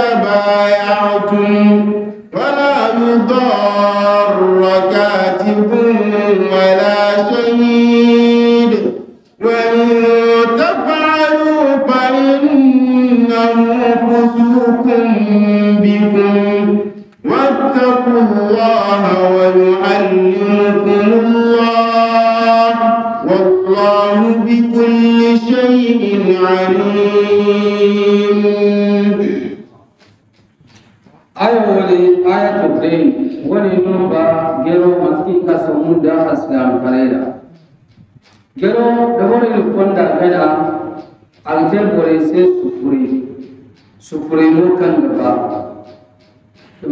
تبايعتم ولا يضار كاتب ولا شهيد وإن تفعلوا فإنه فسوق بكم واتقوا الله ويعلمكم الله والله بكل شيء عليم. آية الدين وننبا جرو مسكي كسموندا أسلام فريدا جرو دبوري لفوندا كنا ألتي بوريسي سفري موكان دبا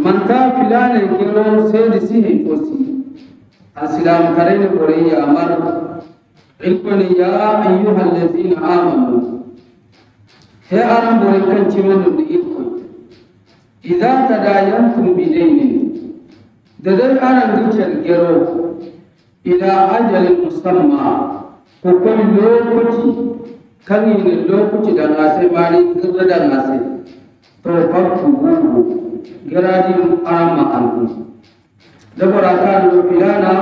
منتا فلان جرو سيدسي هيفوسي أسلام فريدا بوري أمر إلكن يا أيها الذين آمنوا هي أرام بوري كان تيمنو إلكن إذا تداينتم بدين ددر أنا نجر جرو إلى أجل مسمى وكل لوكتي كان اللوكتي دعاسة مالي كذا دعاسة توفقتوه جرادي أرام أنتم دبر أكاد فلانا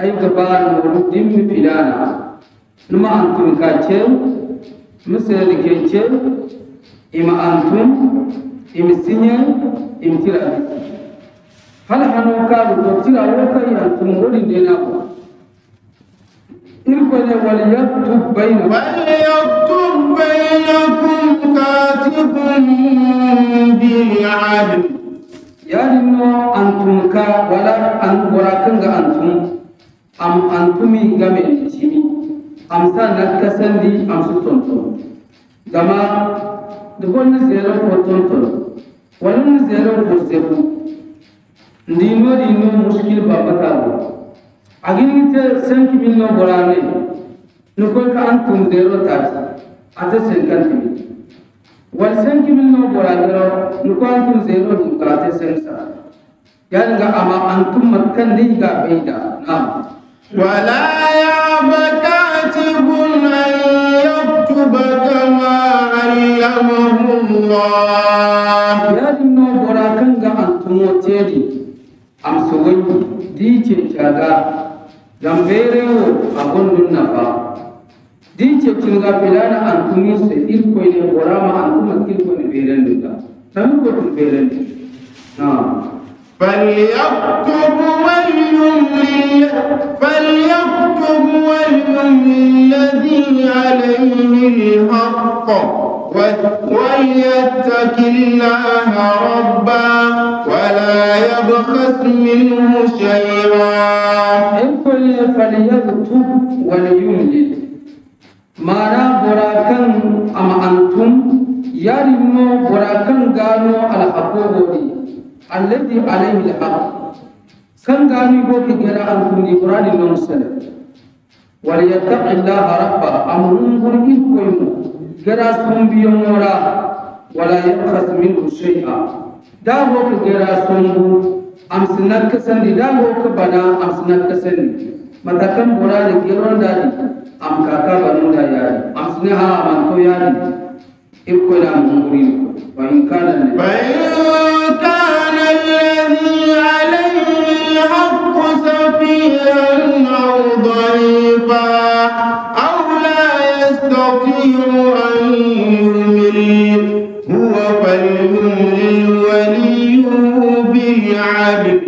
أي كبار مردم فلانا نما أنتم كاتشل مثل كاتشل إما أنتم imisinya imtira hal hanu ka do tira wo kai an tum wodi de na ko irko ne wal yaktub bainakum katibun bil adl yani no antum ka wala an warakan ga antum am antumi game timi am sa nakasandi am su tonto gama dukkan zero ko tonto wala zero ko sebu ndino mushkil baba tawo agini te 5 million borane nuko ka antum zero tati ate 50 wal 5 million borane nuko antum zero ka ate 5 yani ga ama antum matkan diga beida na wala ya bakatibun an yaktuba kama allamahu Allah yadinno borakan ga antumo tedi am sowai dice caga gambere wo agondun nafa dice cinga filana antumi se irko ne borama antuma kirko ne berenduga tan ko tun berendu na فليكتب الذي عليه الحق وليتق الله ربا ولا يبخس منه شيئا فليكتب وليملل مانا براكن أما أنتم يارمو براكن غانو على حقوقه الذي عليه الحق كان غاني بوكي غير أنتم لبراد النصر وليتق الله ربا أمرون بركي كويمو غير أسهم بيومورا ولا يبخس منه شيئا دا بوكي غير أسهم أمسنك كسندي دا بوكي بنا أمسنك كسندي متكم براد غيرون دادي أم كاكا بنو دا ياري أمسنها أمانتو ياري إبقنا مغرين وإن كان الذي عليه الحق سفيها أو ضعيفا أو لا يستطيع أن يمل هو فليملل وليه بالعدل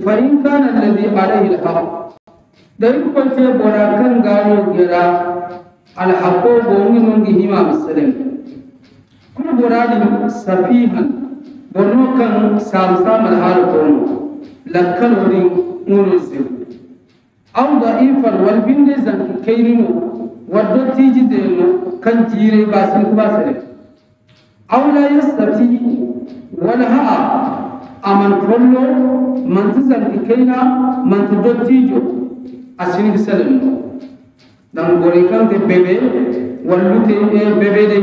فإن كان الذي عليه الحق da ikon te bora kan gano gira alhaqo gomin ngi hima misalin kun bora di safihan borno kan samsam alhal kono lakkan wori ngono zin aw da'ifan wal binde zan kayrino waddo tiji de no kan jire basin ku basare aw la yastati wala ha aman kollo man tizan kayna man tudottijo asini bisalam dan borikan te bebe walute bebe de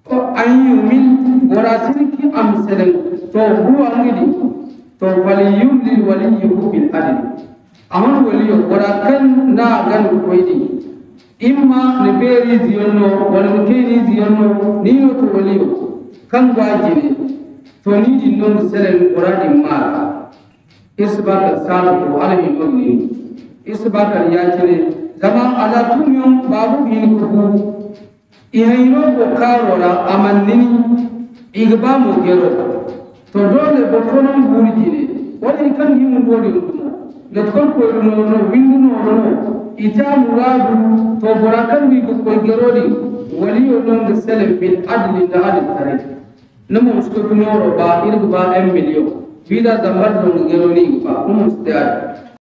ko ayyumil borasini ki amsalan to huwa ngidi to waliyum lil waliyyu bil adl aman waliyo borakan na gan koydi imma ne beri ziyonno wala ne keni ziyonno ni no to waliyo kan wajine to ni din non selen qur'ani mara isbaka sabu alami nonni isbaka yacine zama ala tumyon babu hin kubu ihayno ko karora amannini igba mo gero to dole bo fonon burjine wala kan himu bodi le kon ko no windu no ita muradu to borakan wi ko gerodi wali non de sele bil adli da adil tarif namo musko kunoro ba irgu ba 1 million vida zambar do geroni ba namo stad